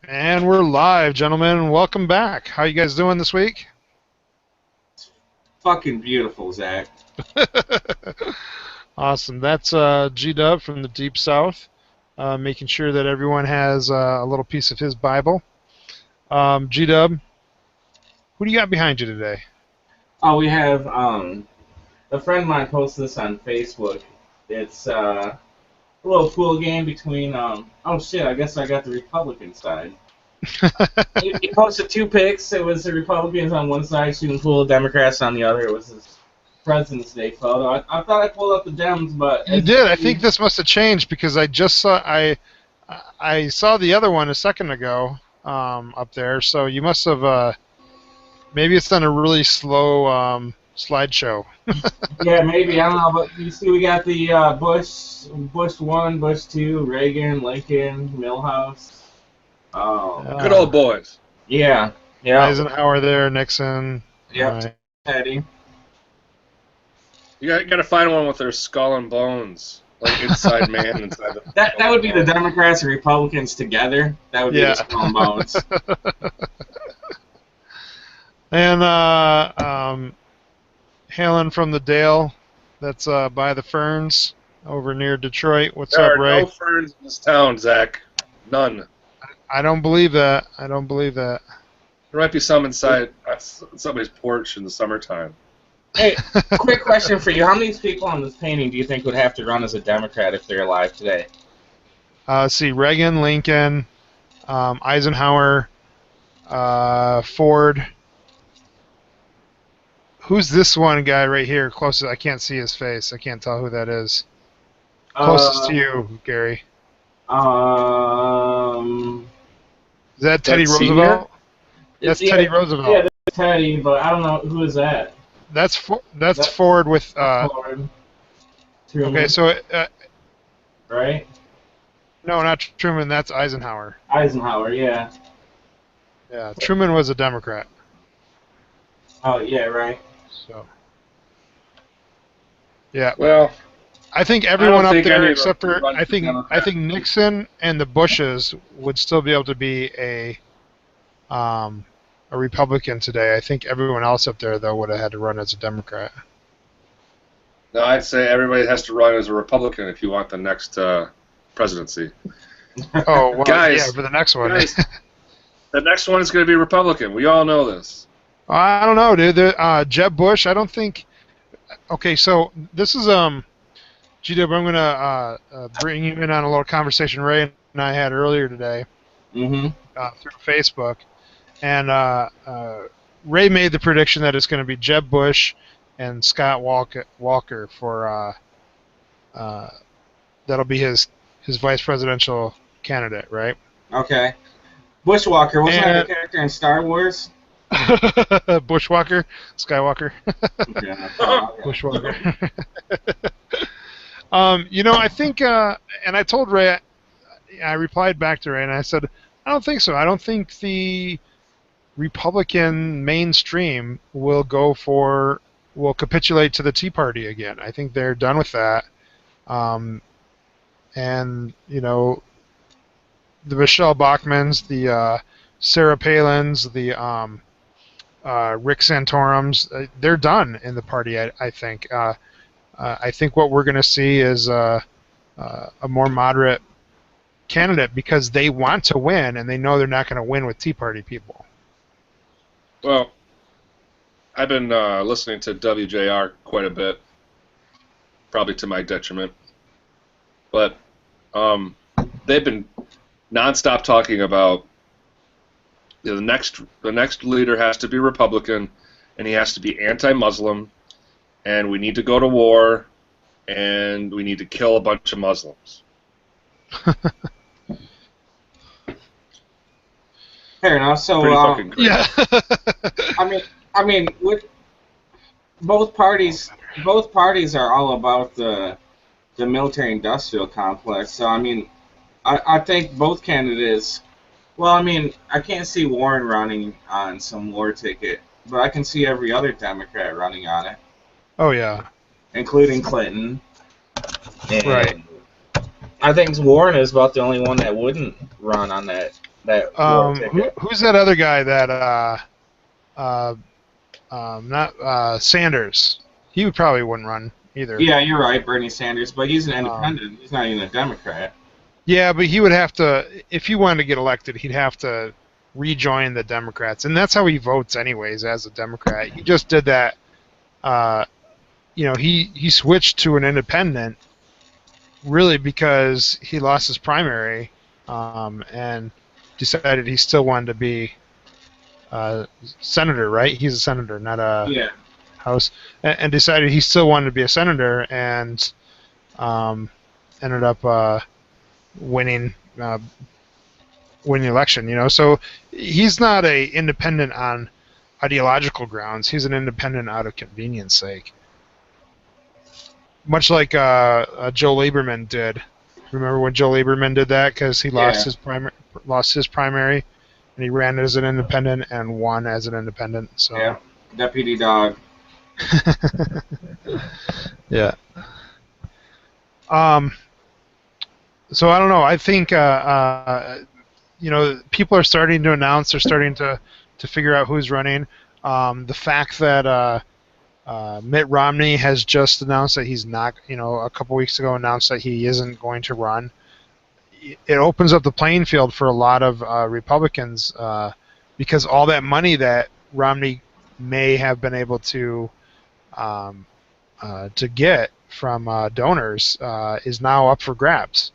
And we're live, gentlemen. Welcome back. How you guys doing this week? Fucking beautiful, Zach. Awesome. That's G-Dub from the Deep South, making sure that everyone has a little piece of his Bible. G-Dub, who do you got behind you today? Oh, we have a friend of mine posted this on Facebook. It's a little pool game between oh shit, I guess I got the Republican side. He posted two pics. It was the Republicans on one side shooting pool, Democrats on the other. It was his President's Day photo. I thought I pulled up the Dems, but You did. I think this must have changed because I just saw I saw the other one a second ago up there. So you must have maybe it's done a really slow slideshow. Yeah, maybe, I don't know, but you see we got the Bush 1, Bush 2, Reagan, Lincoln, Milhouse. Good old boys. Yeah. Eisenhower there, Nixon. Yep. Right. Teddy. You got to find one with their skull and bones, like inside man, inside the. That would be the Democrats and Republicans together. That would be the skull and bones. And hailing from the Dale, that's by the Ferns over near Detroit. What's There up, are Ray? no ferns in this town, Zach. None. I don't believe that. I don't believe that. There might be some inside somebody's porch in the summertime. Hey, quick question for you. How many people on this painting do you think would have to run as a Democrat if they're alive today? See, Reagan, Lincoln, Eisenhower, Ford. Who's this one guy right here? Closest. I can't see his face. I can't tell who that is. Closest to you, Gary. Is that Teddy Roosevelt? That's Teddy Roosevelt. Yeah, that's Teddy, but I don't know who is that. That's Ford with. Ford. Truman, Okay, so right? no, not Truman. That's Eisenhower. Eisenhower, yeah. Yeah, Truman was a Democrat. Oh, yeah, right. So. Yeah. Well, I think everyone I up don't think any there of them except for run I for think Democrat. Nixon and the Bushes would still be able to be a Republican today. I think everyone else up there though would have had to run as a Democrat. no, I'd say everybody has to run as a Republican if you want the next presidency. Oh, well, Guys, yeah, for the next one. guys. The next one is going to be Republican. We all know this. I don't know, dude. Jeb Bush, I don't think. Okay, so this is GW. I'm gonna bring you in on a little conversation Ray and I had earlier today. Mm-hmm. Through Facebook, and Ray made the prediction that it's going to be Jeb Bush and Scott Walker for that'll be his vice presidential candidate, right? Okay. Bushwalker, wasn't that a character in Star Wars? Bushwalker, Skywalker, Yeah. Bushwalker. I think, and I told Ray, I replied back to Ray, and I said, I don't think so. I don't think the Republican mainstream will capitulate to the Tea Party again. I think they're done with that. And, the Michelle Bachmans, the Sarah Palins, the Rick Santorums, they're done in the party, I think. I think what we're going to see is a more moderate candidate because they want to win and they know they're not going to win with Tea Party people. Well, I've been listening to WJR quite a bit, probably to my detriment. But they've been nonstop talking about the next leader has to be Republican, and he has to be anti-Muslim, and we need to go to war, and we need to kill a bunch of Muslims. Fair enough. So, Pretty fucking crazy. Yeah. I mean, with both parties are all about the military-industrial complex. So, I mean, I think both candidates. Well, I mean, I can't see Warren running on some war ticket, but I can see every other Democrat running on it, Oh, yeah. including Clinton. And Right. I think Warren is about the only one that wouldn't run on that that war ticket. Who's that other guy that not Sanders? He probably wouldn't run either. Yeah, you're right, Bernie Sanders, but he's an independent. He's not even a Democrat. Yeah, but he would have to, if he wanted to get elected, he'd have to rejoin the Democrats, and that's how he votes anyways as a Democrat. He just did that. He switched to an independent really because he lost his primary and decided he still wanted to be senator, right? He's a senator, not a House, and decided he still wanted to be a senator, and ended up winning the election. So he's not a independent on ideological grounds. He's an independent out of convenience sake, much like Joe Lieberman did. Remember when Joe Lieberman did that because he lost his primary, and he ran as an independent and won as an independent. So yeah, deputy dog. Yeah. So I don't know. I think people are starting to announce. They're starting to figure out who's running. The fact that Mitt Romney has just announced that he's not, a couple weeks ago announced that he isn't going to run. It opens up the playing field for a lot of Republicans because all that money that Romney may have been able to get from donors is now up for grabs.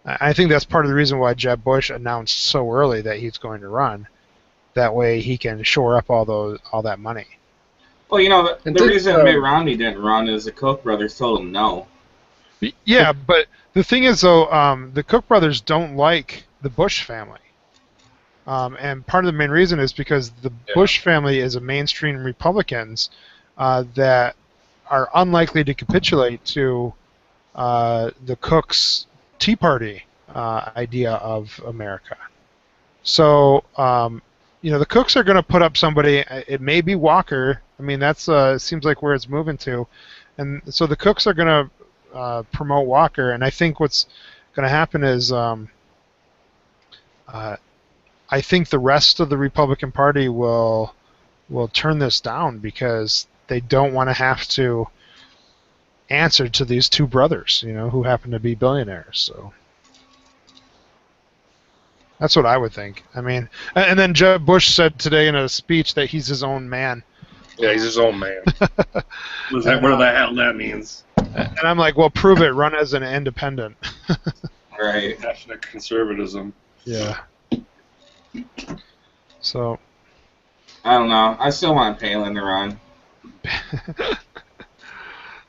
I think that's part of the reason why Jeb Bush announced so early that he's going to run. That way he can shore up all that money. Well, the reason Mitt Romney didn't run is the Koch brothers told him no. Yeah, but the thing is, though, the Koch brothers don't like the Bush family. And part of the main reason is because the Bush family is a mainstream Republicans that are unlikely to capitulate to the Koch's Tea Party idea of America. So, the Kochs are going to put up somebody. It may be Walker. I mean, that's seems like where it's moving to. And so the Kochs are going to promote Walker. And I think what's going to happen is I think the rest of the Republican Party will turn this down because they don't want to have to answer to these two brothers, who happen to be billionaires. So that's what I would think. I mean, and then Jeb Bush said today in a speech that he's his own man. Yeah, he's his own man. Whatever the hell that means. And I'm like, well, prove it. Run as an independent. Right. Passionate conservatism. Yeah. So. I don't know. I still want Palin to run.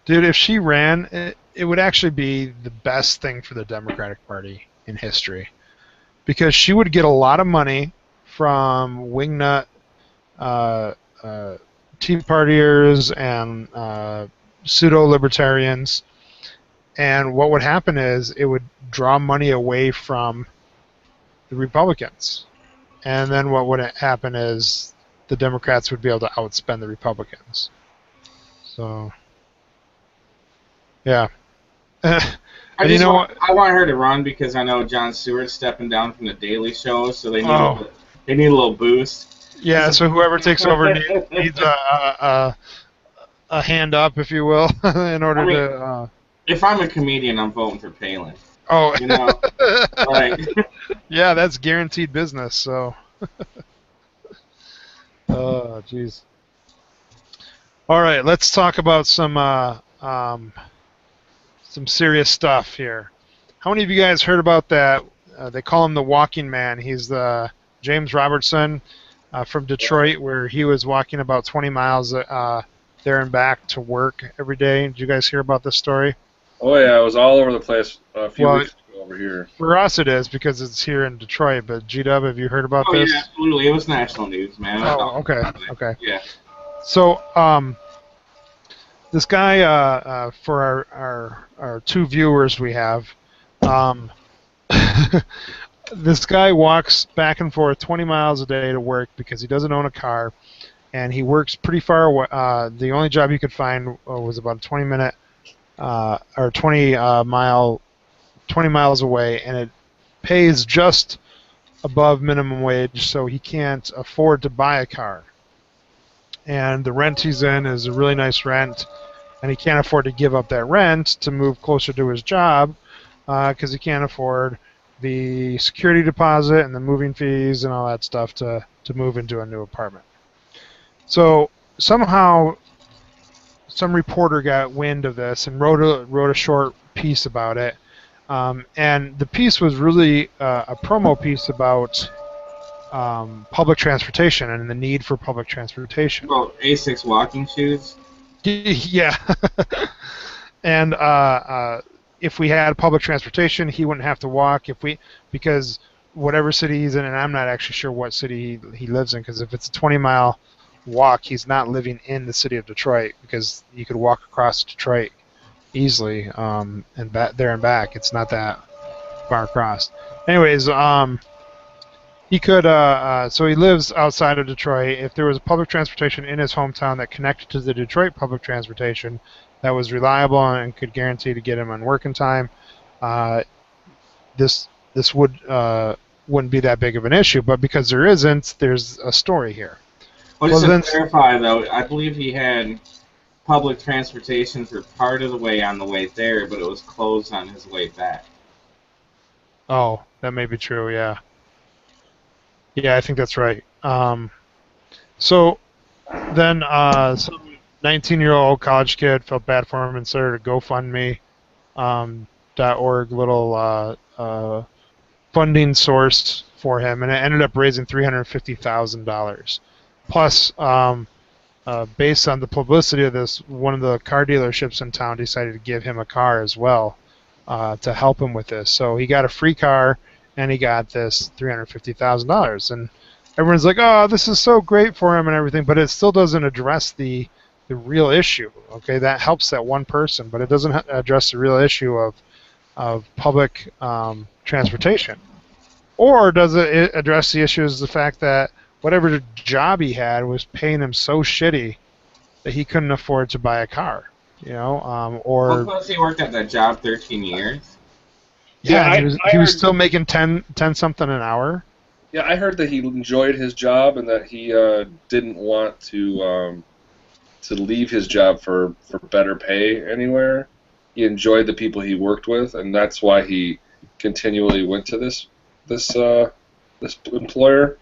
Dude, if she ran, it would actually be the best thing for the Democratic Party in history. Because she would get a lot of money from wingnut Tea Partiers and pseudo-libertarians. And what would happen is it would draw money away from the Republicans. And then what would happen is the Democrats would be able to outspend the Republicans. So, yeah. I want her to run because I know Jon Stewart's stepping down from the Daily Show, so they need a little boost. Yeah, so whoever takes over needs a hand up, if you will, in order to. If I'm a comedian, I'm voting for Palin. Oh, like. Yeah, that's guaranteed business. So. Oh, jeez. All right, let's talk about some serious stuff here. How many of you guys heard about that? They call him the Walking Man. He's the James Robertson from Detroit, where he was walking about 20 miles there and back to work every day. Did you guys hear about this story? Oh yeah, it was all over the place a few weeks ago over here. For us it is because it's here in Detroit, but G-Dub, have you heard about this? Oh yeah, absolutely. It was national news, man. Oh, okay. Yeah. So, this guy, for our two viewers we have, this guy walks back and forth 20 miles a day to work because he doesn't own a car, and he works pretty far away. The only job he could find was about a 20-minute or 20 miles away, and it pays just above minimum wage, so he can't afford to buy a car. And the rent he's in is a really nice rent, and he can't afford to give up that rent to move closer to his job because he can't afford the security deposit and the moving fees and all that stuff to move into a new apartment. So somehow some reporter got wind of this and wrote a short piece about it. And the piece was really a promo piece about public transportation and the need for public transportation. Well, Asics walking shoes. Yeah. And if we had public transportation, he wouldn't have to walk. Because whatever city he's in, and I'm not actually sure what city he lives in, because if it's a 20-mile walk, he's not living in the city of Detroit, because you could walk across Detroit easily and there and back. It's not that far across. Anyways, he could. So he lives outside of Detroit. If there was public transportation in his hometown that connected to the Detroit public transportation that was reliable and could guarantee to get him on working time, this wouldn't be that big of an issue. But because there isn't, there's a story here. Well, just to clarify, though, I believe he had public transportation for part of the way on the way there, but it was closed on his way back. Oh, that may be true, yeah. Yeah, I think that's right. So then some 19-year-old college kid felt bad for him and started a GoFundMe .org little funding source for him, and it ended up raising $350,000. Plus, based on the publicity of this, one of the car dealerships in town decided to give him a car as well to help him with this. So he got a free car, and he got this $350,000. And everyone's like, oh, this is so great for him and everything, but it still doesn't address the real issue. Okay, that helps that one person, but it doesn't address the real issue of public transportation. Or does it address the issue is the fact that whatever job he had was paying him so shitty that he couldn't afford to buy a car, or... Well, plus he worked at that job 13 years. Yeah, he was still making 10 something an hour. Yeah, I heard that he enjoyed his job and that he didn't want to leave his job for better pay anywhere. He enjoyed the people he worked with, and that's why he continually went to this employer.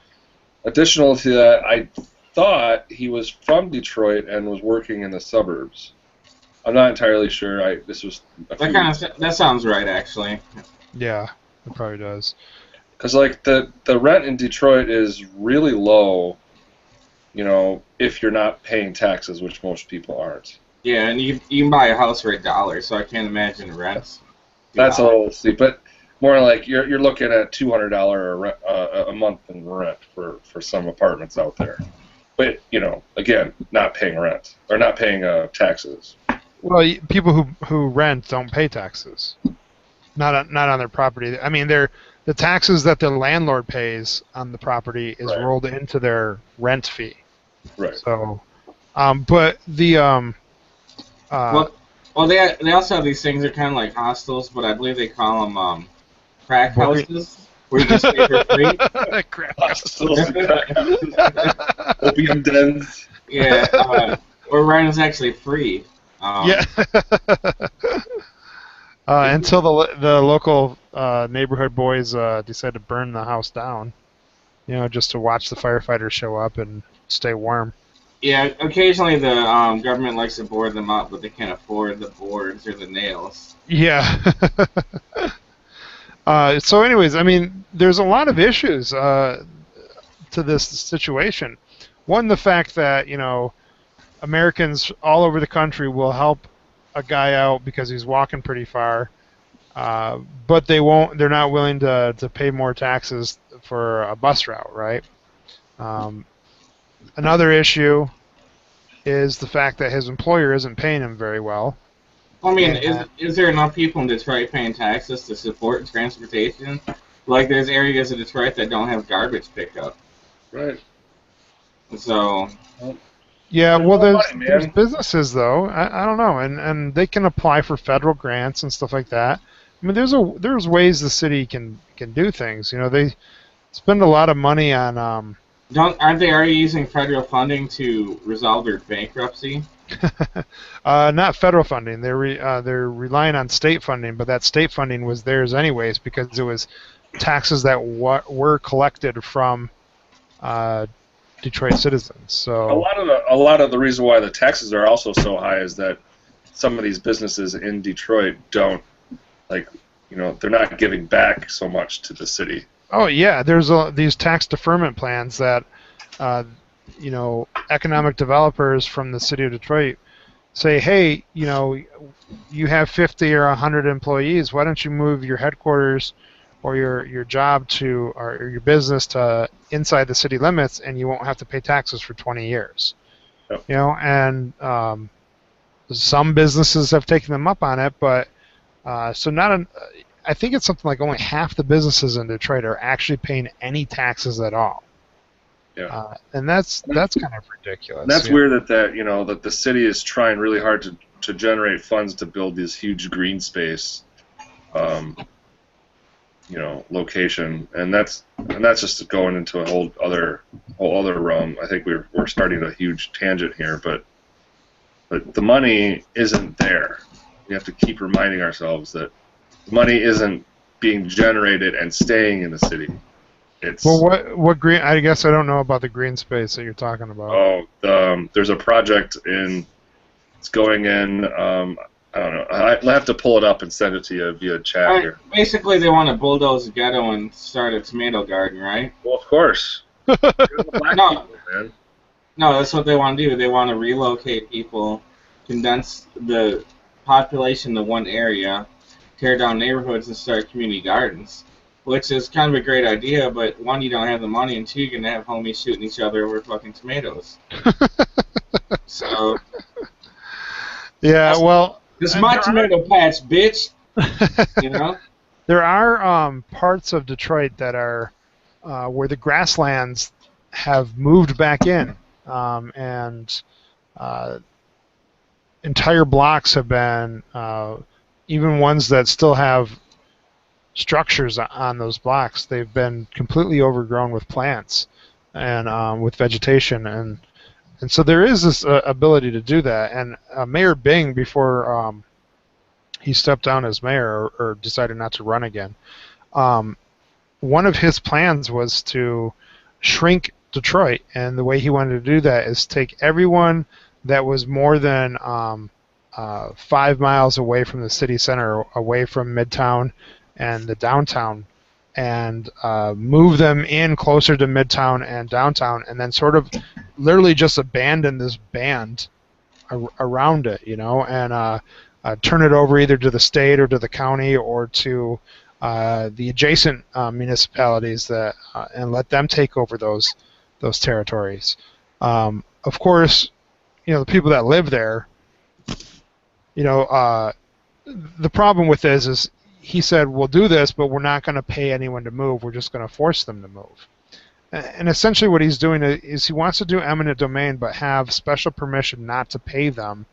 Additional to that, I thought he was from Detroit and was working in the suburbs. I'm not entirely sure. This was that sounds right, actually. Yeah, it probably does. Because like the rent in Detroit is really low, if you're not paying taxes, which most people aren't. Yeah, and you can buy a house for $1, so I can't imagine the rents. That's a little steep, but more like you're looking at $200 a month in rent for some apartments out there. But again, not paying rent or not paying taxes. Well, people who rent don't pay taxes, not on their property. I mean, the taxes that the landlord pays on the property is rolled into their rent fee. Right. So, but the well, they also have these things. They're kind of like hostels, but I believe they call them crack houses, where you just stay for free. Crack houses. Opium dens. Yeah, where rent is actually free. Yeah. Until the local neighborhood boys decide to burn the house down, just to watch the firefighters show up and stay warm. Yeah, occasionally the government likes to board them up, but they can't afford the boards or the nails. Yeah. So anyways, I mean, there's a lot of issues to this situation. One, the fact that, Americans all over the country will help a guy out because he's walking pretty far, but they're not willing to pay more taxes for a bus route, right? Another issue is the fact that his employer isn't paying him very well. I mean, is there enough people in Detroit paying taxes to support transportation? Like, there's areas of Detroit that don't have garbage pickup. Right. So... Yeah, well, there's businesses, though. I don't know, and they can apply for federal grants and stuff like that. I mean, there's ways the city can do things. spend a lot of money on. Aren't they already using federal funding to resolve their bankruptcy? Not federal funding. They're relying on state funding, but that state funding was theirs anyways because it was taxes that were collected from Detroit citizens. So a lot of the reason why the taxes are also so high is that some of these businesses in Detroit don't they're not giving back so much to the city. Oh yeah, there's these tax deferment plans that economic developers from the city of Detroit say, hey, you have 50 or 100 employees. Why don't you move your headquarters or your job to or your business to inside the city limits, and you won't have to pay taxes for 20 years. Yep. And some businesses have taken them up on it, but I think it's something like only half the businesses in Detroit are actually paying any taxes at all. Yeah. And that's kind of ridiculous. That's weird that the city is trying really hard to generate funds to build this huge green space, location, and that's just going into a whole other realm. I think we're starting a huge tangent here, but the money isn't there. We have to keep reminding ourselves that money isn't being generated and staying in the city. Well, what green? I guess I don't know about the green space that you're talking about. There's a project it's going in. I don't know. I'll have to pull it up and send it to you via chat here. Basically, they want to bulldoze the ghetto and start a tomato garden, right? Well, of course. No, that's what they want to do. They want to relocate people, condense the population to one area, tear down neighborhoods, and start community gardens. Which is kind of a great idea, but one, you don't have the money, and two, you're gonna have homies shooting each other over fucking tomatoes. So. Yeah, well. This is my tomato patch, bitch. There are parts of Detroit that are where the grasslands have moved back in, and entire blocks have been, even ones that still have structures on those blocks, they've been completely overgrown with plants and with vegetation, and so there is this ability to do that. And Mayor Bing, before he stepped down as mayor or decided not to run again, one of his plans was to shrink Detroit, and the way he wanted to do that is take everyone that was more than 5 miles away from the city center, away from Midtown and the downtown, and move them in closer to Midtown and downtown, and then sort of literally just abandon this band around it, and turn it over either to the state or to the county or to the adjacent municipalities and let them take over those territories. Of course, the people that live there, the problem with this is, he said, we'll do this, but we're not going to pay anyone to move. We're just going to force them to move. And essentially what he's doing is he wants to do eminent domain, but have special permission not to pay them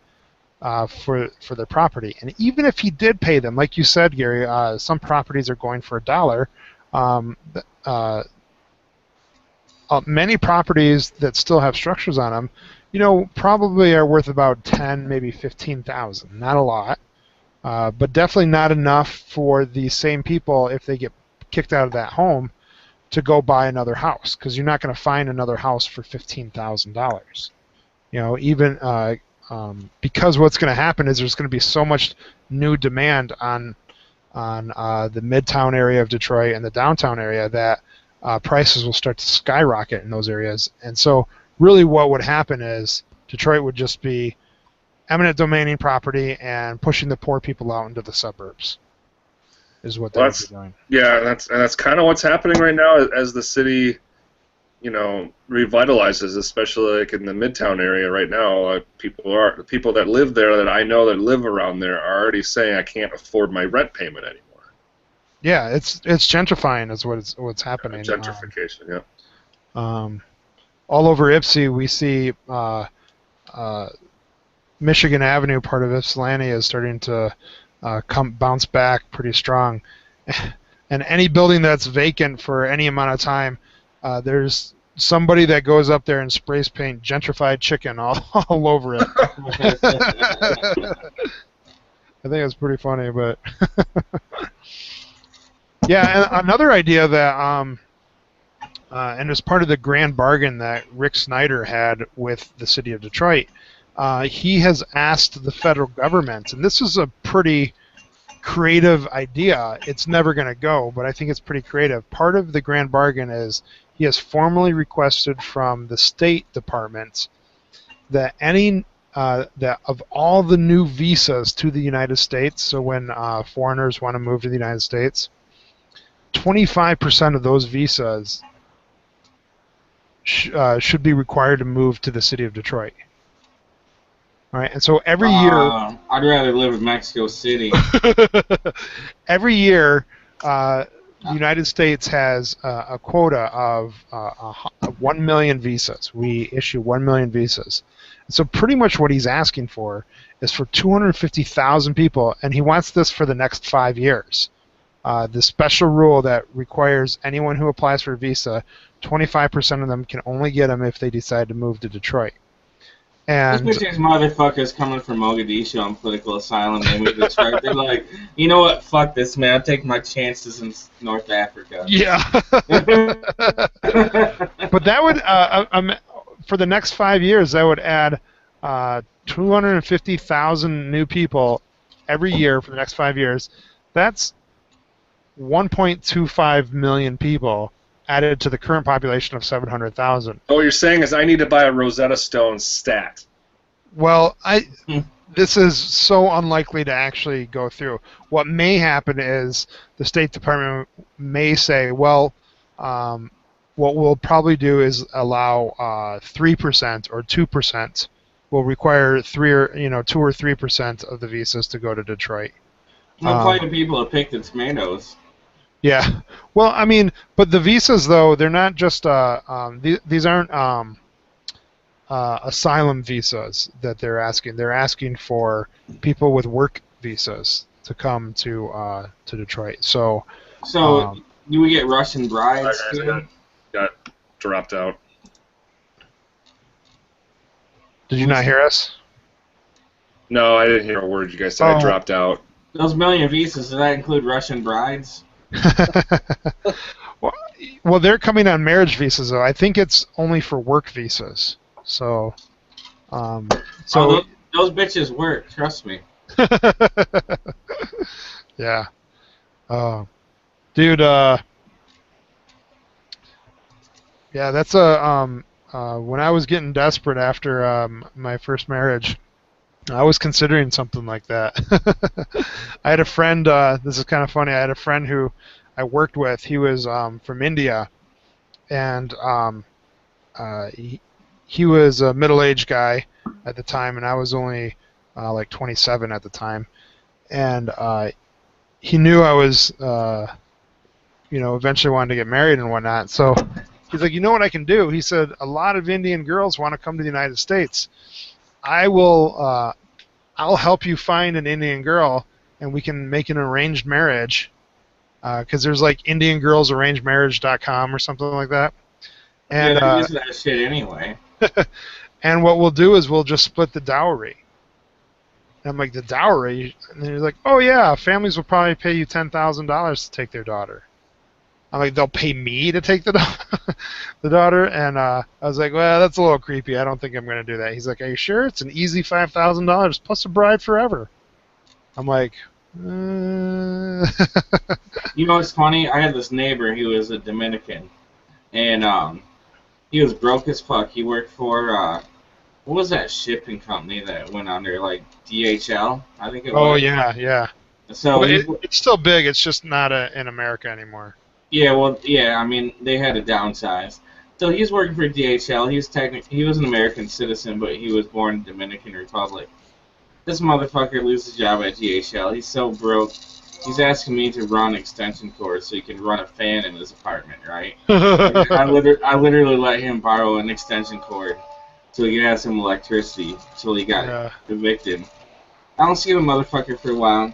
for their property. And even if he did pay them, like you said, Gary, some properties are going for $1. Many properties that still have structures on them, probably are worth about $10,000, maybe $15,000. Not a lot. But definitely not enough for the same people, if they get kicked out of that home, to go buy another house, because you're not going to find another house for $15,000. Even because what's going to happen is there's going to be so much new demand on the Midtown area of Detroit and the downtown area that prices will start to skyrocket in those areas. And so really what would happen is Detroit would just be eminent domaining property and pushing the poor people out into the suburbs is what they're doing. Yeah, that's kind of what's happening right now as the city, revitalizes, especially like in the Midtown area right now. The people that live there, that I know that live around there, are already saying, I can't afford my rent payment anymore. Yeah, it's gentrifying is what's happening. Gentrification, yeah. All over Ypsi, we see Michigan Avenue, part of Ypsilanti, is starting to bounce back pretty strong. And any building that's vacant for any amount of time, there's somebody that goes up there and sprays paint gentrified chicken all over it. I think it's pretty funny, but yeah. And another idea that and as part of the grand bargain that Rick Snyder had with the city of Detroit, he has asked the federal government, and this is a pretty creative idea. It's never going to go, but I think it's pretty creative. Part of the grand bargain is he has formally requested from the State Department that that of all the new visas to the United States, so when foreigners want to move to the United States, 25% of those visas should be required to move to the city of Detroit. All right, and so every year, I'd rather live in Mexico City. every year, the United States has a quota of 1 million visas. We issue 1 million visas. So pretty much what he's asking for is for 250,000 people, and he wants this for the next 5 years. The special rule that requires anyone who applies for a visa, 25% of them can only get them if they decide to move to Detroit. And these motherfuckers coming from Mogadishu on political asylum, they move to Detroit. They're like, you know what? Fuck this, man. I'll take my chances in North Africa. Yeah. But that would, for the next 5 years, that would add 250,000 new people every year for the next 5 years. That's 1.25 million people added to the current population of 700,000. What you're saying is I need to buy a Rosetta Stone stat. Well, this is so unlikely to actually go through. What may happen is the State Department may say, well, what we'll probably do is allow 3% or 2%. We'll require 2 or 3% of the visas to go to Detroit. Plenty of people have picked the tomatoes. Yeah. Well, I mean, but the visas, though, they're not just these aren't asylum visas that they're asking. They're asking for people with work visas to come to Detroit. So do we get Russian brides too? Got dropped out. Did you not hear us? No, I didn't hear a word you guys said. I dropped out. Those million visas, does that include Russian brides? Well, they're coming on marriage visas, though. I think it's only for work visas. So, those bitches work. Trust me. Yeah. Dude. Yeah, that's when I was getting desperate after my first marriage, I was considering something like that. I had a friend, this is kind of funny, I had a friend who I worked with. He was from India, and he was a middle-aged guy at the time, and I was only like 27 at the time. And he knew I was, eventually wanted to get married and whatnot. So he's like, you know what I can do? He said, a lot of Indian girls want to come to the United States. I'll help you find an Indian girl, and we can make an arranged marriage. Because there's like IndianGirlsArrangedMarriage.com or something like that. And I use that shit anyway. And what we'll do is we'll just split the dowry. And I'm like, the dowry? And he's like, oh yeah, families will probably pay you $10,000 to take their daughter. I'm like, they'll pay me to take the daughter? And I was like, well, that's a little creepy. I don't think I'm going to do that. He's like, are you sure? It's an easy $5,000 plus a bride forever. I'm like, You know what's funny? I had this neighbor. He was a Dominican. And he was broke as fuck. He worked for, what was that shipping company that went under? Like DHL, I think it was. Oh, yeah. So well, it's still big. It's just not in America anymore. Yeah, well, yeah, I mean, they had to downsize. So he's working for DHL. He was an American citizen, but he was born in the Dominican Republic. This motherfucker loses his job at DHL. He's so broke. He's asking me to run extension cords so he can run a fan in his apartment, right? I literally let him borrow an extension cord so he could have some electricity until he got evicted. I don't see the motherfucker for a while.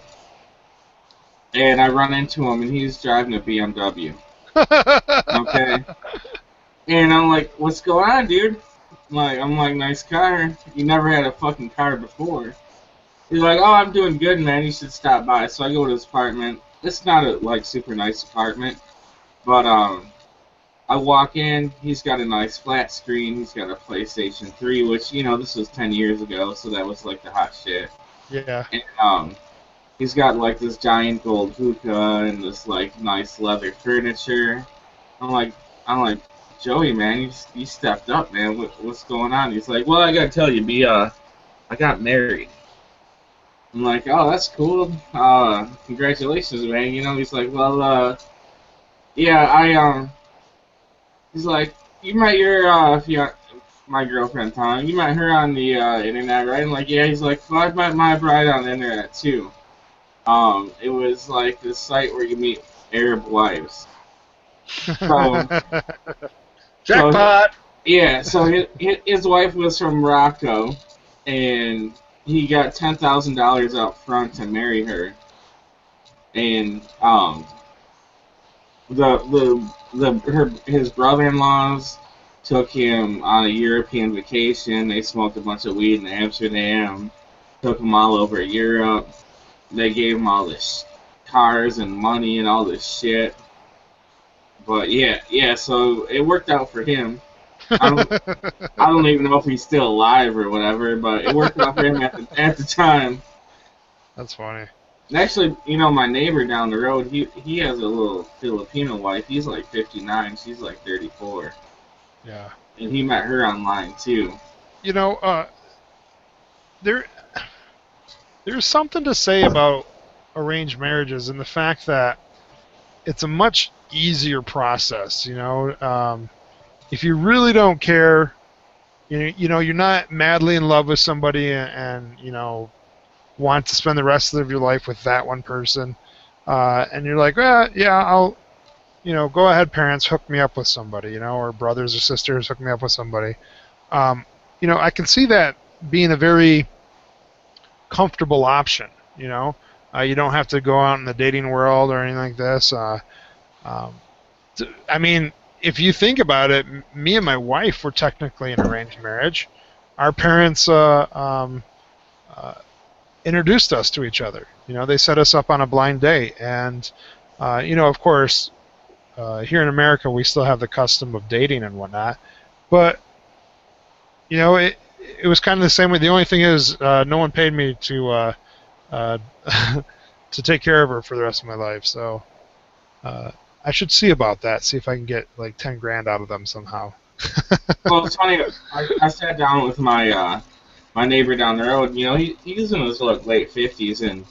and I run into him, and he's driving a BMW. Okay, and I'm like, "What's going on, dude?" I'm like, "Nice car. You never had a fucking car before." He's like, "Oh, I'm doing good, man. You should stop by." So I go to his apartment. It's not a like super nice apartment, but I walk in. He's got a nice flat screen. He's got a PlayStation 3, which this was 10 years ago, so that was like the hot shit. Yeah. And he's got like this giant gold hookah and this like nice leather furniture. I'm like, Joey, man, you stepped up, man. What's going on? He's like, "Well, I gotta tell you, B, I got married." I'm like, "Oh, that's cool. Congratulations, man." He's like, "Well, yeah, he's like, "You met your my girlfriend, Tom. You met her on the internet, right?" I'm like, "Yeah." He's like, "Well, I met my bride on the internet too. It was like this site where you meet Arab wives." So, Jackpot! yeah, so his wife was from Morocco, and he got $10,000 up front to marry her, and his brother-in-laws took him on a European vacation. They smoked a bunch of weed in Amsterdam, took him all over Europe. They gave him all this cars and money and all this shit. But yeah, so it worked out for him. I don't even know if he's still alive or whatever, but it worked out for him at the time. That's funny. And actually, my neighbor down the road, he has a little Filipino wife. He's like 59, she's like 34. Yeah. And he met her online too. There's something to say about arranged marriages and the fact that it's a much easier process. If you really don't care, you're not madly in love with somebody and want to spend the rest of your life with that one person, and you're like, yeah, I'll, go ahead, parents, hook me up with somebody, or brothers or sisters, hook me up with somebody. I can see that being a very comfortable option. You don't have to go out in the dating world or anything like this. I mean, if you think about it, me and my wife were technically an arranged marriage. Our parents introduced us to each other. They set us up on a blind date, and of course, here in America, we still have the custom of dating and whatnot. But it was kind of the same way. The only thing is, no one paid me to to take care of her for the rest of my life. So I should see about that. See if I can get like 10 grand out of them somehow. Well, it's funny. I sat down with my my neighbor down the road. He's in his late 50s, and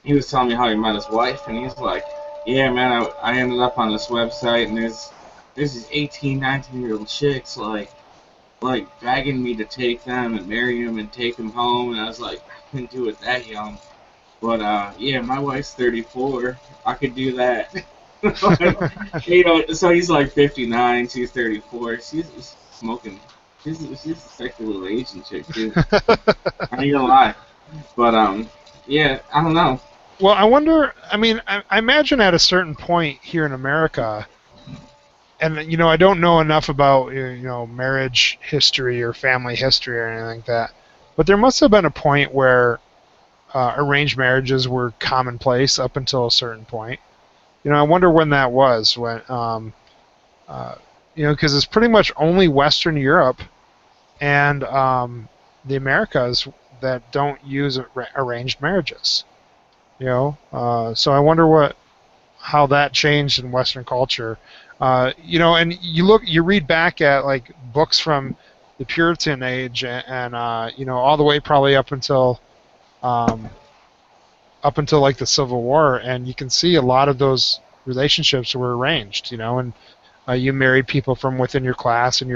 he was telling me how he met his wife, and he's like, "Yeah, man, I ended up on this website, and there's these 18, 19-year-old chicks like begging me to take them and marry them and take them home." And I was like, "I couldn't do it that young, but yeah, my wife's 34. I could do that." So he's like 59, she's 34. She's smoking. She's a sexy little Asian chick too. I ain't gonna lie, but yeah, I don't know. Well, I wonder. I mean, I imagine at a certain point here in America, and I don't know enough about marriage history or family history or anything like that, but there must have been a point where arranged marriages were commonplace up until a certain point. I wonder when that was. When because it's pretty much only Western Europe and the Americas that don't use arranged marriages. So I wonder how that changed in Western culture. And you read back at like books from the Puritan age, and all the way probably up until like the Civil War, and you can see a lot of those relationships were arranged. And you married people from within your class, and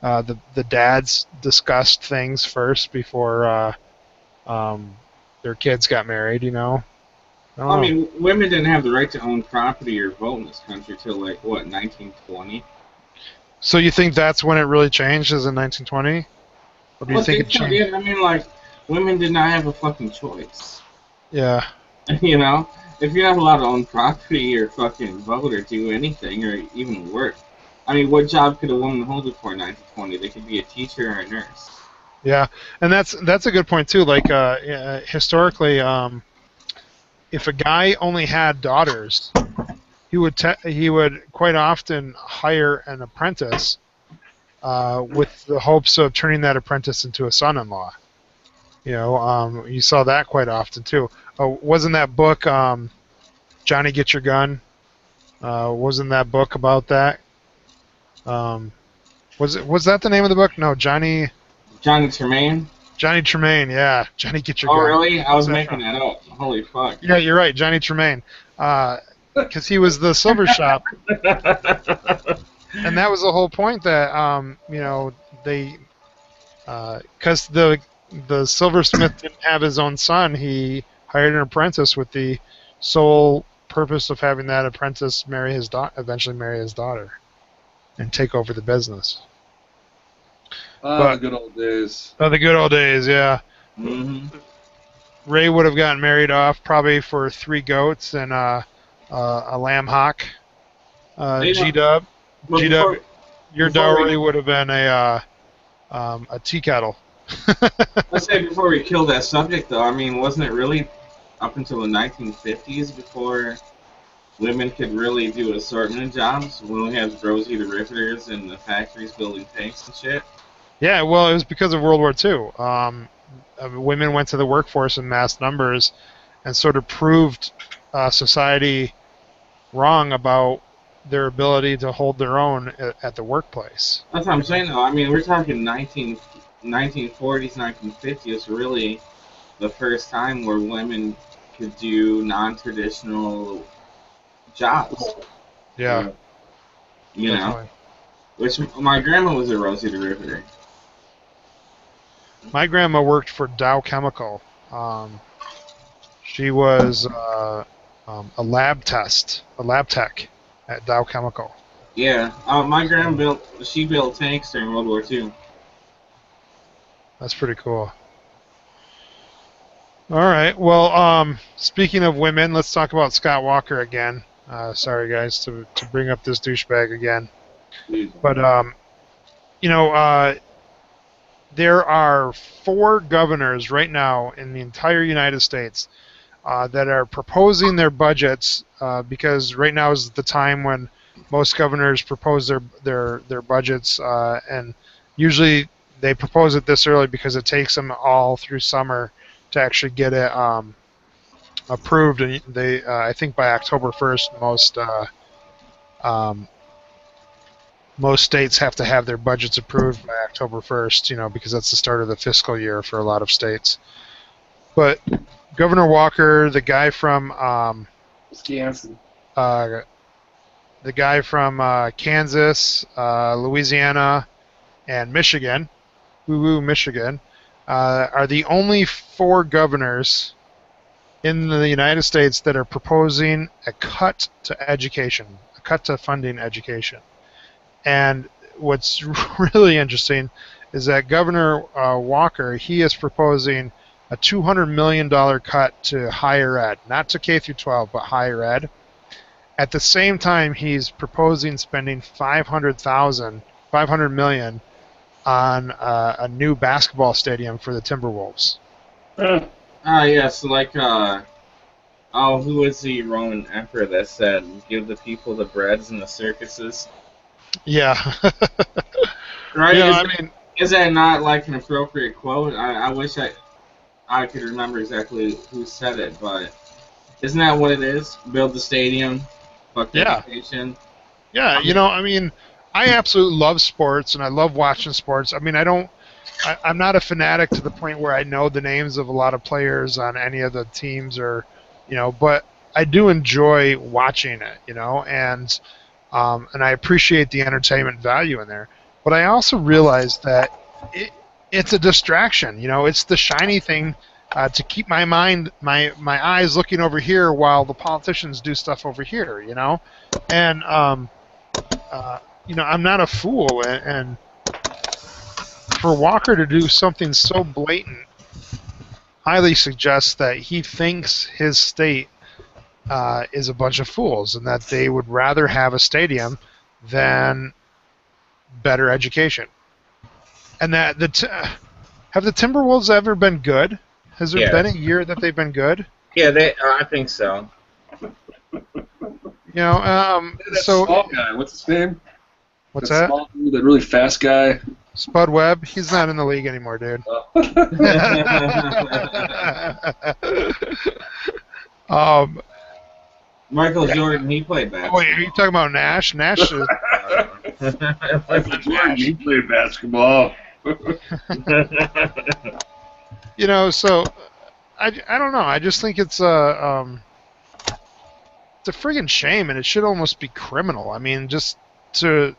the dads discussed things first before their kids got married. I mean, women didn't have the right to own property or vote in this country till like what, 1920? So you think that's when it really changed, is in 1920? Or do you think it changed? I mean, like, women did not have a fucking choice. Yeah. You know, if you're not allowed to own property or fucking vote or do anything or even work, I mean, what job could a woman hold before 1920? They could be a teacher or a nurse. Yeah, and that's a good point too. Like historically, if a guy only had daughters, he would quite often hire an apprentice with the hopes of turning that apprentice into a son-in-law. You saw that quite often too. Wasn't that book Johnny Get Your Gun? Wasn't that book about that? Was that the name of the book? No, Johnny Tremaine? Johnny Tremaine. Yeah, Johnny Get Your Oh, Gun. really? I was What's that making from? that up. Holy fuck. Yeah, you're right, Johnny Tremaine. Because he was the silver shop, and that was the whole point that they because the silversmith didn't have his own son, he hired an apprentice with the sole purpose of having that apprentice eventually marry his daughter, and take over the business. The good old days. Oh, the good old days, yeah. hmm Ray would have gotten married off probably for 3 goats and a lamb hock. G-Dub. But G-Dub, your before dowry would have been a tea kettle. let's say before we kill that subject, though, I mean, wasn't it really up until the 1950s before women could really do assortment jobs when we had Rosie the Riveters in the factories building tanks and shit? Yeah, well, it was because of World War II. Women went to the workforce in mass numbers and sort of proved society wrong about their ability to hold their own at the workplace. That's what I'm saying, though. I mean, we're talking 1940s, 1950s, really the first time where women could do non-traditional jobs. Yeah, You know, definitely. which my grandma was a Rosie the Riveter. My grandma worked for Dow Chemical. She was a lab tech at Dow Chemical. Yeah, my grandma built tanks during World War II. That's pretty cool. All right. Well, speaking of women, let's talk about Scott Walker again. Sorry, guys, to bring up this douchebag again. But there are 4 governors right now in the entire United States that are proposing their budgets because right now is the time when most governors propose their budgets, and usually they propose it this early because it takes them all through summer to actually get it approved. And they, I think, by October 1st, most states have to have their budgets approved by October 1st, because that's the start of the fiscal year for a lot of states. But Governor Walker, the guy from Wisconsin. the guy from Kansas, Louisiana, and Michigan, Michigan, are the only 4 governors in the United States that are proposing a cut to education, a cut to funding education. And what's really interesting is that Governor Walker, he is proposing a $200 million cut to higher ed, not to K through 12, but higher ed. At the same time, he's proposing spending $500 million on a new basketball stadium for the Timberwolves. Yes, like, who was the Roman emperor that said, give the people the breads and the circuses? Yeah. Right? Yeah, Is that not, like, an appropriate quote? I wish I could remember exactly who said it, but isn't that what it is? Build the stadium, fuck the education. Yeah, I absolutely love sports, and I love watching sports. I'm not a fanatic to the point where I know the names of a lot of players on any of the teams, but I do enjoy watching it, and I appreciate the entertainment value in there. But I also realize that it's a distraction. It's the shiny thing to keep my eyes looking over here while the politicians do stuff over here. And I'm not a fool, and for Walker to do something so blatant highly suggests that he thinks his state is a bunch of fools, and that they would rather have a stadium than better education. And that have the Timberwolves ever been good? Has there been a year that they've been good? Yeah, I think so. You know, That so small guy, what's his name? what's that? that? Small dude, that really fast guy. Spud Webb? He's not in the league anymore, dude. Michael Jordan, he played basketball. Wait, are you talking about Nash? Nash is, Michael Jordan, he played basketball. you know, so I don't know. I just think it's a friggin' shame, and it should almost be criminal. I mean, just to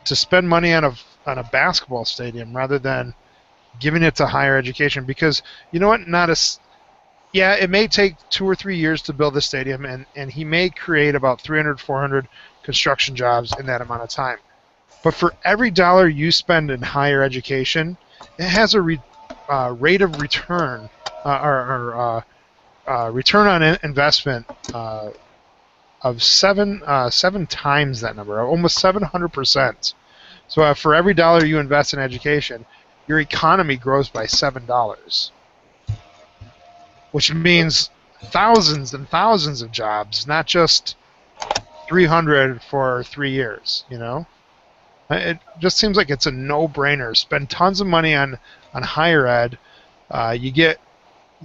spend money on a basketball stadium rather than giving it to higher education, because you know what? Yeah, it may take 2 or 3 years to build the stadium, and he may create about 300, 400 construction jobs in that amount of time. But for every dollar you spend in higher education, it has a rate of return or return on investment of seven times that number, almost 700%. So for every dollar you invest in education, your economy grows by $7, which means thousands and thousands of jobs, not just 300 for 3 years. You know, it just seems like it's a no-brainer. Spend tons of money on higher ed. You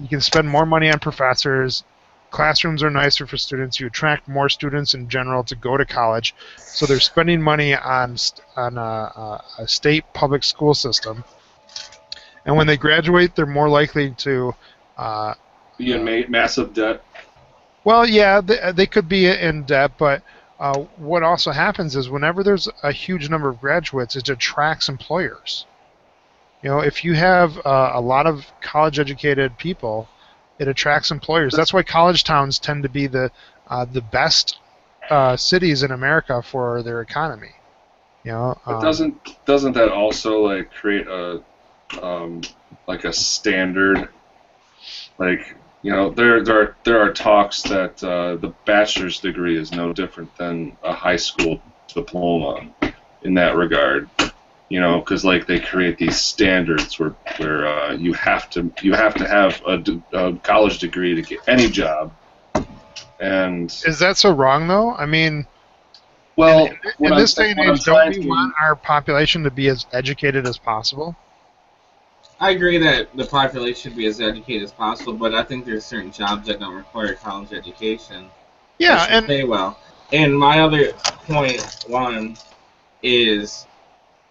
can spend more money on professors. Classrooms are nicer for students. You attract more students in general to go to college, so they're spending money on a state public school system. And when they graduate, they're more likely to Be in massive debt. Well, yeah, they could be in debt, but what also happens is whenever there's a huge number of graduates, it attracts employers. You know, if you have a lot of college-educated people, it attracts employers. That's why college towns tend to be the best cities in America for their economy. You know, But doesn't that also like create a like a standard? Like, you know, there are talks that the bachelor's degree is no different than a high school diploma in that regard. You know, because like they create these standards where you have to have a college degree to get any job. And is that so wrong though? I mean, well, in this day and age, don't we want our population to be as educated as possible? I agree that the population should be as educated as possible, but I think there's certain jobs that don't require college education. Yeah, and pay well. And my other point one is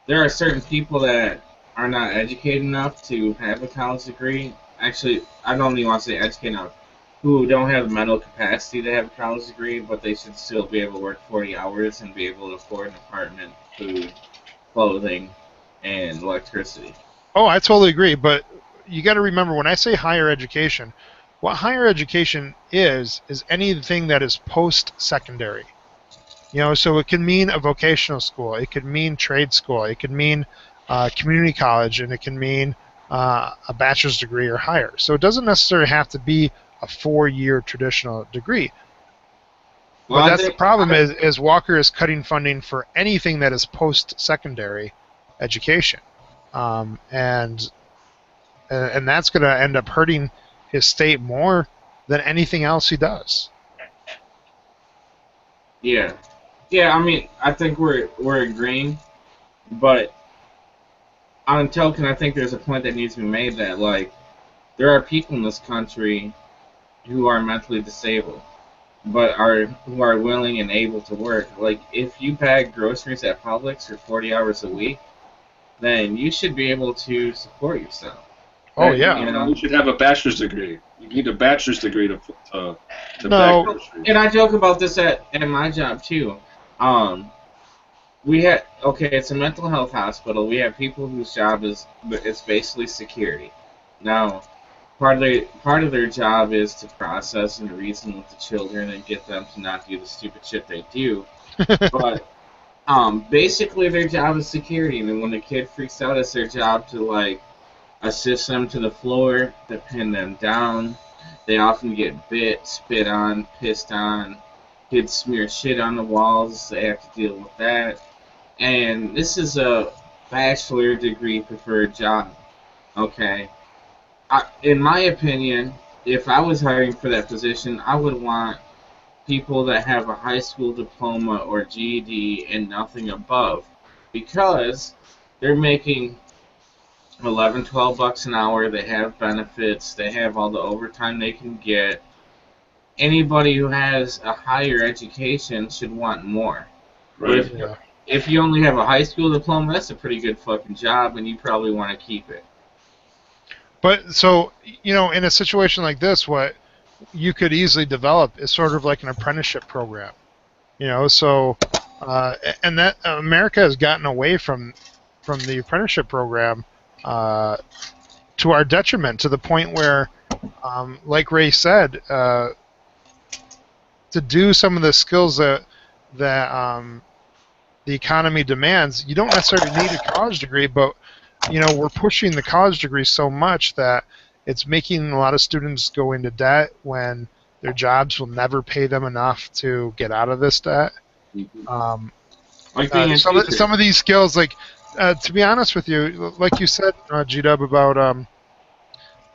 there are certain people that are not educated enough to have a college degree. Actually, I don't even want to say educated enough, who don't have the mental capacity to have a college degree, but they should still be able to work 40 hours and be able to afford an apartment, food, clothing, and electricity. Oh, I totally agree, but you got to remember when I say higher education, what higher education is anything that is post-secondary. You know, so it can mean a vocational school, it could mean trade school, it could mean community college, and it can mean a bachelor's degree or higher. So it doesn't necessarily have to be a 4-year traditional degree. Well, but that's the problem is Walker is cutting funding for anything that is post-secondary education. And that's going to end up hurting his state more than anything else he does. Yeah. Yeah, I mean, I think we're agreeing, but on token, I think there's a point that needs to be made that, like, there are people in this country who are mentally disabled, but who are willing and able to work. Like, if you bag groceries at Publix for 40 hours a week, then you should be able to support yourself. Oh, yeah. You know, you should have a bachelor's degree. You need a bachelor's degree to bag groceries. And I joke about this at my job, too. We had, it's a mental health hospital. We have people whose job it's basically security. Now, part of their job is to process and reason with the children and get them to not do the stupid shit they do. But basically their job is security, and then when a kid freaks out, it's their job to like assist them to the floor to pin them down. They often get bit, spit on, pissed on. Kids smear shit on the walls. They have to deal with that. And this is a bachelor degree preferred job. Okay. In my opinion, if I was hiring for that position, I would want people that have a high school diploma or GED and nothing above, because they're making 11, 12 bucks an hour. They have benefits. They have all the overtime they can get. Anybody who has a higher education should want more. Right. If you only have a high school diploma, that's a pretty good fucking job, and you probably want to keep it. But so, in a situation like this, what you could easily develop is sort of like an apprenticeship program. So and that America has gotten away from the apprenticeship program to our detriment, to the point where, like Ray said, to do some of the skills that the economy demands, you don't necessarily need a college degree, but we're pushing the college degree so much that it's making a lot of students go into debt when their jobs will never pay them enough to get out of this debt. Some of these skills, like to be honest with you, like you said, G-Dub, about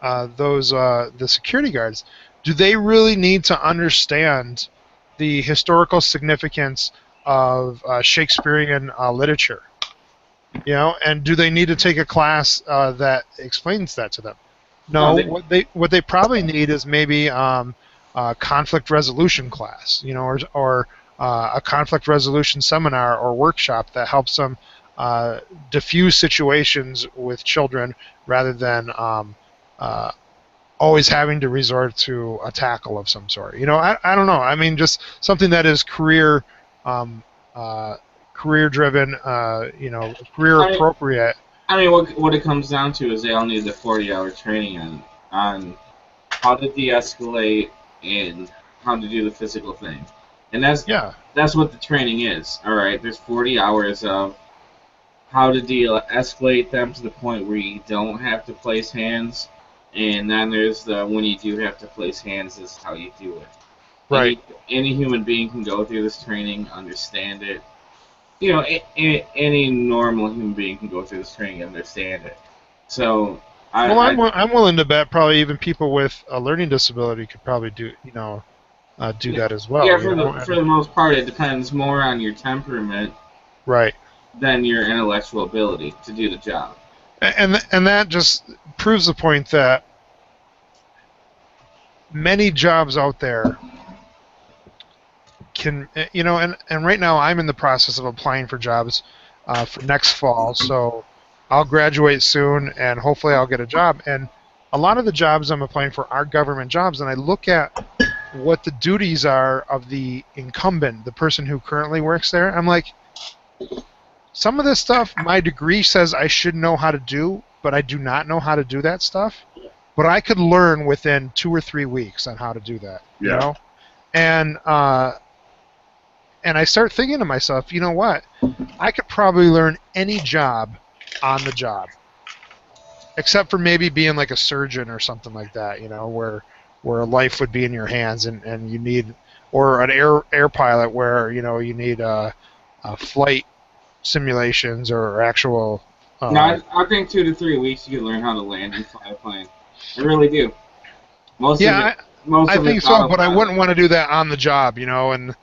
the security guards, do they really need to understand the historical significance of Shakespearean literature? And do they need to take a class that explains that to them? No, what they probably need is maybe a conflict resolution class, or a conflict resolution seminar or workshop that helps them diffuse situations with children rather than always having to resort to a tackle of some sort. I don't know. I mean, just something that is career driven, career appropriate. I mean, what it comes down to is they all need the 40-hour training on how to de-escalate and how to do the physical thing. And that's what the training is. All right, there's 40 hours of how to de-escalate them to the point where you don't have to place hands, and then there's the when you do have to place hands is how you do it. Right. Any human being can go through this training, understand it. Any normal human being can go through this training and understand it. So, I'm willing to bet probably even people with a learning disability could probably do that as well. Yeah, for the most part, it depends more on your temperament, right, than your intellectual ability to do the job. And that just proves the point that many jobs out there can, and right now I'm in the process of applying for jobs for next fall, so I'll graduate soon and hopefully I'll get a job. And a lot of the jobs I'm applying for are government jobs, and I look at what the duties are of the incumbent, the person who currently works there. I'm like, some of this stuff my degree says I should know how to do, but I do not know how to do that stuff. But I could learn within 2 or 3 weeks on how to do that. Yeah. And I start thinking to myself, you know what? I could probably learn any job on the job, except for maybe being like a surgeon or something like that, where life would be in your hands and you need, or an air pilot where you need flight simulations or actual. No, I think 2 to 3 weeks you can learn how to land and fly a plane. I really do. I think so, but I wouldn't want to do that on the job, and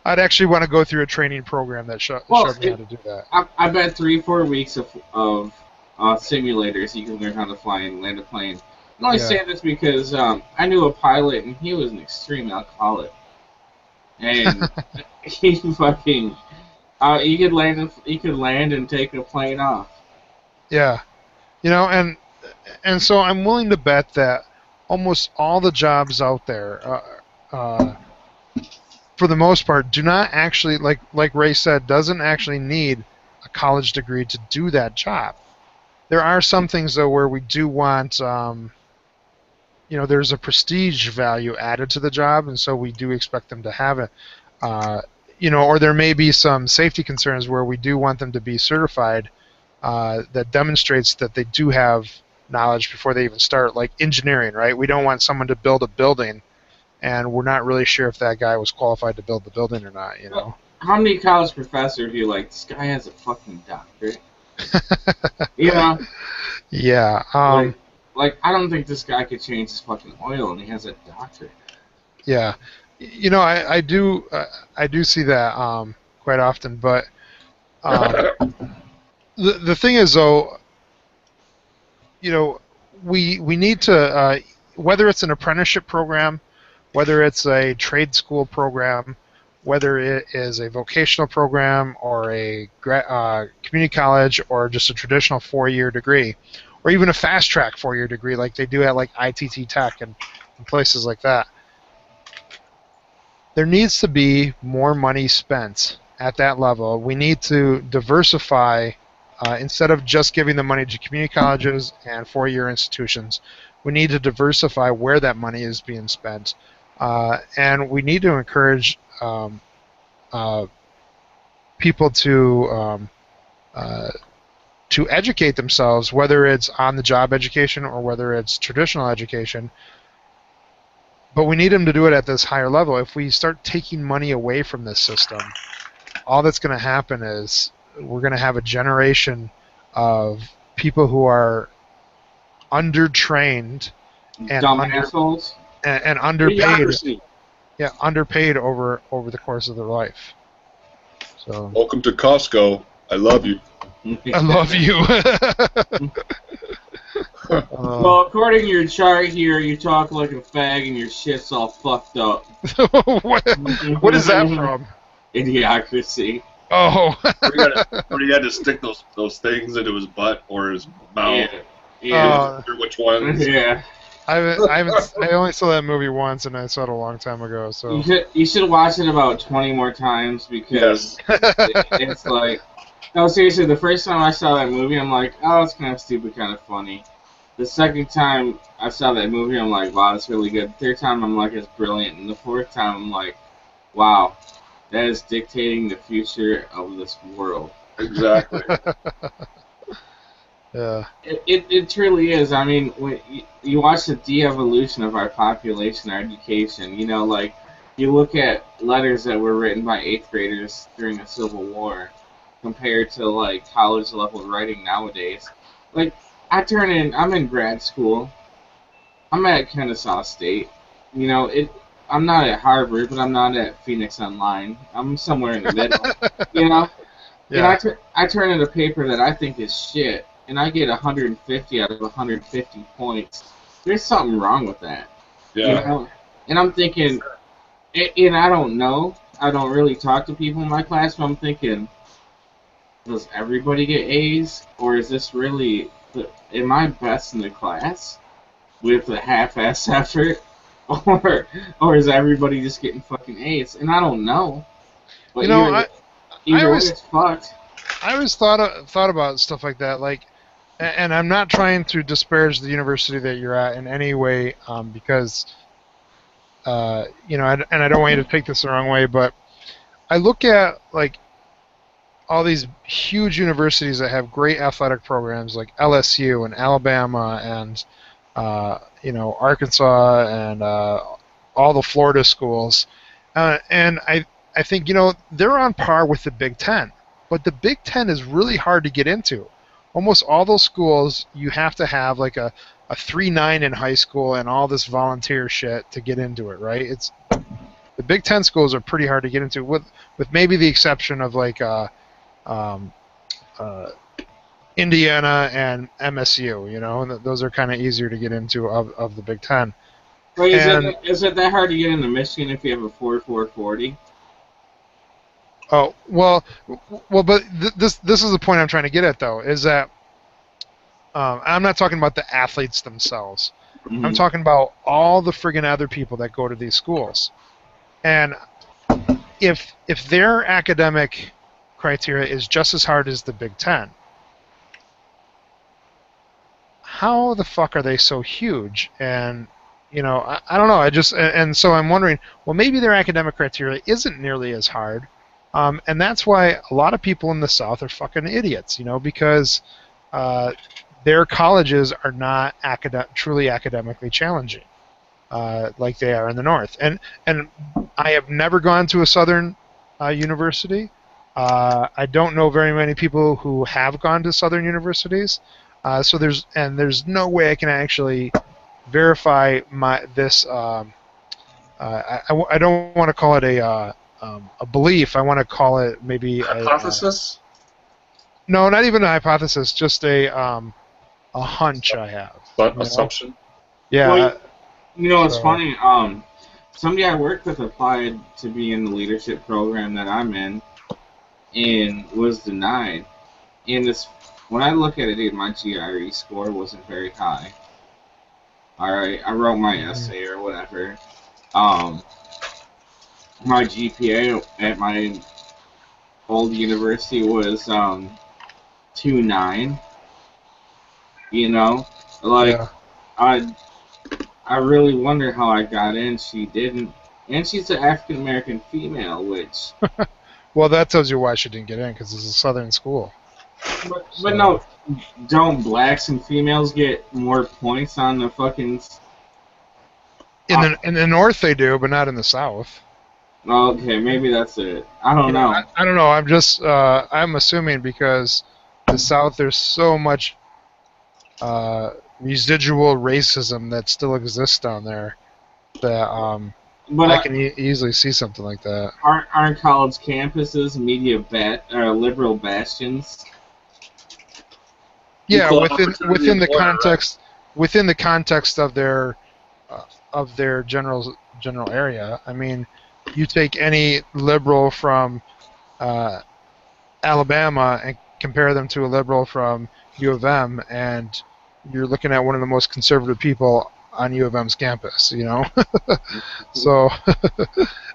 I'd actually want to go through a training program that showed me how to do that. I bet 3-4 weeks of simulators you can learn how to fly and land a plane. I'm only saying this because I knew a pilot and he was an extreme alcoholic, and he fucking you could land and take a plane off. Yeah, and so I'm willing to bet that almost all the jobs out there, for the most part, do not actually, like Ray said, doesn't actually need a college degree to do that job. There are some things though where we do want, there's a prestige value added to the job, and so we do expect them to have it. Or there may be some safety concerns where we do want them to be certified that demonstrates that they do have knowledge before they even start, like engineering, right? We don't want someone to build a building, and we're not really sure if that guy was qualified to build the building or not, you know? How many college professors are you like, this guy has a fucking doctorate? You know? Yeah. Like, I don't think this guy could change his fucking oil, and he has a doctorate. Yeah. You know, I do see that quite often, but the thing is, though, you know, we need to, whether it's an apprenticeship program, whether it's a trade school program, whether it is a vocational program or a community college or just a traditional 4-year degree, or even a fast track 4-year degree like they do at like ITT Tech and places like that. There needs to be more money spent at that level. We need to diversify. Instead of just giving the money to community colleges and 4-year institutions, we need to diversify where that money is being spent. And we need to encourage people to educate themselves, whether it's on-the-job education or whether it's traditional education. But we need them to do it at this higher level. If we start taking money away from this system, all that's going to happen is we're going to have a generation of people who are undertrained and Dumb assholes. And underpaid. Idiocracy. Yeah, underpaid over the course of their life. So. Welcome to Costco. I love you. I love you. Well, according to your chart here, you talk like a fag and your shit's all fucked up. what is that from? Idiocracy. Oh. Where he had to stick those things into his butt or his mouth. Yeah. Which ones? Yeah. I only saw that movie once, and I saw it a long time ago. So you should watch it about 20 more times because it's like, no, seriously. The first time I saw that movie, I'm like, oh, it's kind of stupid, kind of funny. The second time I saw that movie, I'm like, wow, it's really good. The third time, I'm like, it's brilliant. And the fourth time, I'm like, wow, that is dictating the future of this world. Exactly. Yeah. It truly is. I mean, when you watch the de-evolution of our population, our education, you know, like, you look at letters that were written by 8th graders during the Civil War compared to, like, college-level writing nowadays. Like, I'm in grad school. I'm at Kennesaw State. You know, I'm not at Harvard, but I'm not at Phoenix Online. I'm somewhere in the middle, you know? Yeah. And I turn in a paper that I think is shit, and I get 150 out of 150 points. There's something wrong with that. Yeah. You know? And I'm thinking, and I don't know. I don't really talk to people in my class, but I'm thinking, does everybody get A's? Or is this really, am I best in the class with a half-ass effort? Or is everybody just getting fucking A's? And I don't know. But you know, either way, it's fucked. I always thought about stuff like that, like, and I'm not trying to disparage the university that you're at in any way, because, you know, and I don't want you to take this the wrong way, but I look at, like, all these huge universities that have great athletic programs, like LSU and Alabama and, you know, Arkansas and all the Florida schools, and I think, you know, they're on par with the Big Ten. But the Big Ten is really hard to get into. Almost all those schools, you have to have like a 3.9 in high school and all this volunteer shit to get into it, right? The Big Ten schools are pretty hard to get into, with maybe the exception of like Indiana and MSU, you know, and those are kind of easier to get into of the Big Ten. Wait, is it that hard to get into Michigan if you have a 4.440? Oh, well, but this is the point I'm trying to get at, though, is that I'm not talking about the athletes themselves. Mm-hmm. I'm talking about all the friggin' other people that go to these schools. And if their academic criteria is just as hard as the Big Ten, how the fuck are they so huge? And, you know, I don't know. And so I'm wondering, well, maybe their academic criteria isn't nearly as hard. And that's why a lot of people in the South are fucking idiots, because their colleges are not truly academically challenging like they are in the North. And I have never gone to a Southern university. I don't know very many people who have gone to Southern universities. So there's no way I can actually verify this. I don't want to call it a belief. I want to call it maybe Hypothesis? No, not even a hypothesis. Just a hunch I have. Assumption? Yeah. Well, it's funny. Somebody I worked with applied to be in the leadership program that I'm in, and was denied. And when I look at it, dude, my GRE score wasn't very high. All right, I wrote my essay or whatever. My GPA at my old university was 2.9. Yeah. I really wonder how I got in. She didn't, and she's an African American female, which. Well, that tells you why she didn't get in, because it's a Southern school. But no, don't blacks and females get more points on the fucking? In the North they do, but not in the South. Okay, maybe that's it. I don't know. I don't know. I'm just I'm assuming because the South there's so much residual racism that still exists down there that But I can easily see something like that. Aren't college campuses liberal bastions? Yeah, Equal within opportunity the employer, context within the context of their general area. I mean, you take any liberal from Alabama and compare them to a liberal from U of M, and you're looking at one of the most conservative people on U of M's campus, So,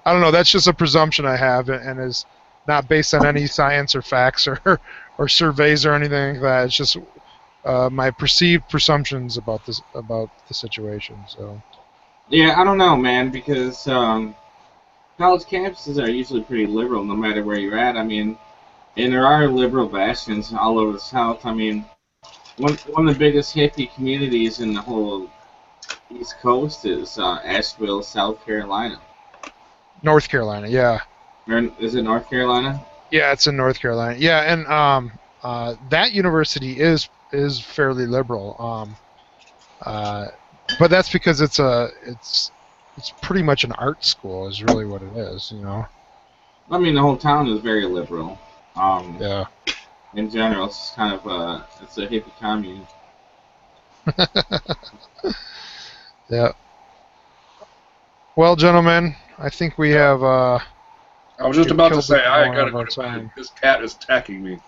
I don't know, that's just a presumption I have, and is not based on any science or facts or surveys or anything like that. It's just my perceived presumptions about the situation, so. Yeah, I don't know, man, because college campuses are usually pretty liberal no matter where you're at. I mean, and there are liberal bastions all over the South. I mean, one of the biggest hippie communities in the whole East Coast is Asheville, South Carolina. North Carolina, yeah. Or is it North Carolina? Yeah, it's in North Carolina. Yeah, and that university is fairly liberal. But that's because it's pretty much an art school is really what it is, I mean, the whole town is very liberal. Yeah. In general, it's just kind of it's a hippie commune. Yeah. Well, gentlemen, I think we have. I was just about to say, I gotta go our to time. bed. This cat is attacking me.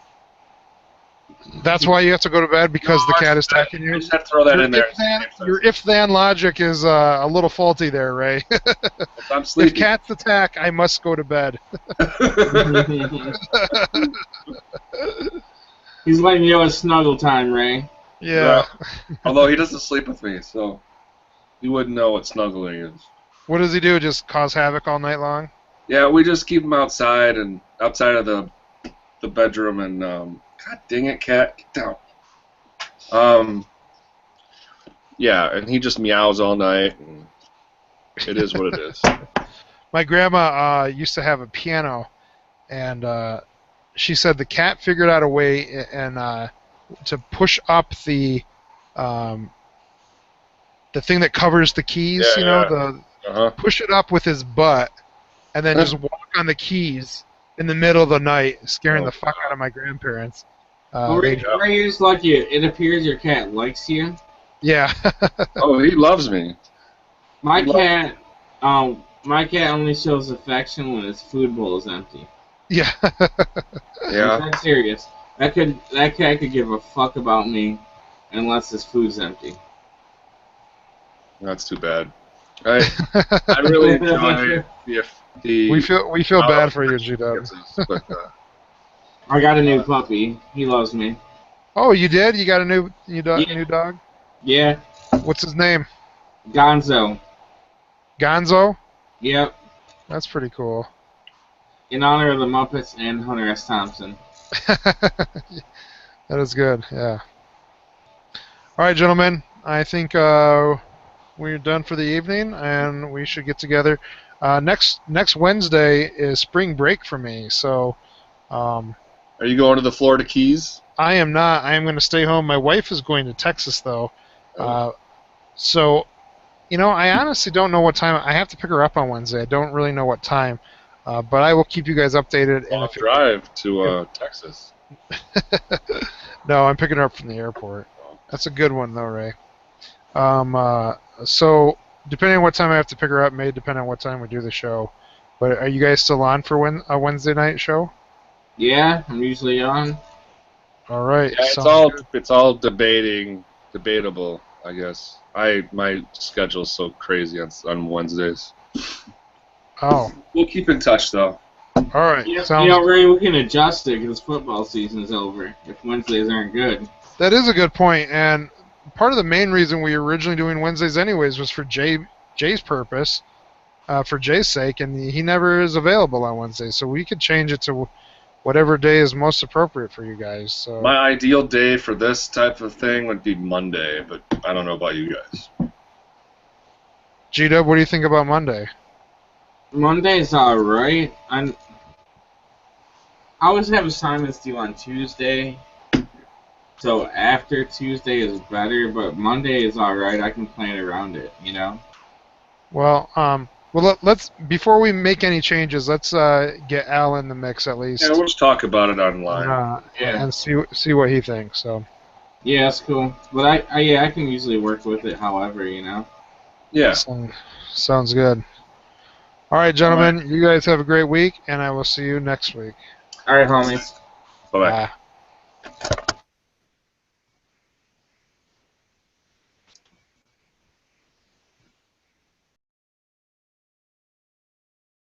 That's why you have to go to bed, because the cat is attacking I you. just had to throw that in there. Your if-then logic is a little faulty there, Ray. I'm If sleepy. cats attack, I must go to bed. He's letting you know it's snuggle time, Ray. Yeah. Although he doesn't sleep with me, so he wouldn't know what snuggling is. What does he do? Just cause havoc all night long? Yeah, we just keep him outside of the bedroom, and God dang it, cat, get down. Yeah, and he just meows all night, and it is what it is. My grandma used to have a piano, and she said the cat figured out a way and to push up the thing that covers the keys, push it up with his butt, and then just walk on the keys in the middle of the night, scaring the fuck out of my grandparents. Ray is like you. It appears your cat likes you. Yeah. Oh, he loves me. My cat only shows affection when his food bowl is empty. Yeah. Yeah. I'm serious. That cat could give a fuck about me unless his food's empty. That's too bad. I really enjoy the we feel bad for you, G-Dub. but, I got a new puppy. He loves me. Oh, you did? You got a new dog? Yeah. What's his name? Gonzo. Gonzo? Yep. That's pretty cool. In honor of the Muppets and Hunter S. Thompson. That is good. Yeah. All right, gentlemen. I think we're done for the evening, and we should get together. Next Wednesday is spring break for me, so Are you going to the Florida Keys? I am not. I am going to stay home. My wife is going to Texas, though. So, I honestly don't know what time. I have to pick her up on Wednesday. I don't really know what time, but I will keep you guys updated. Long drive to Texas. No, I'm picking her up from the airport. That's a good one, though, Ray. So, depending on what time I have to pick her up, may depend on what time we do the show. But are you guys still on for a Wednesday night show? Yeah, I'm usually on. All right. Yeah, it's all debatable, I guess. My schedule's so crazy on Wednesdays. Oh. We'll keep in touch though. All right. Ray, we can adjust it because football season's over if Wednesdays aren't good. That is a good point, and part of the main reason we were originally doing Wednesdays anyways was for Jay's purpose, for Jay's sake, and he never is available on Wednesdays, so we could change it to whatever day is most appropriate for you guys. So my ideal day for this type of thing would be Monday, but I don't know about you guys. G-Dub, what do you think about Monday? Monday's alright. I always have assignments due on Tuesday, so after Tuesday is better, but Monday is alright. I can plan around it, Well, let's before we make any changes, let's get Al in the mix at least. Yeah, we'll just talk about it online. And see what he thinks. So. Yeah, that's cool. But I can usually work with it, however, Yeah. Sounds good. All right, gentlemen, you guys have a great week, and I will see you next week. All right, homies. Bye-bye. Bye.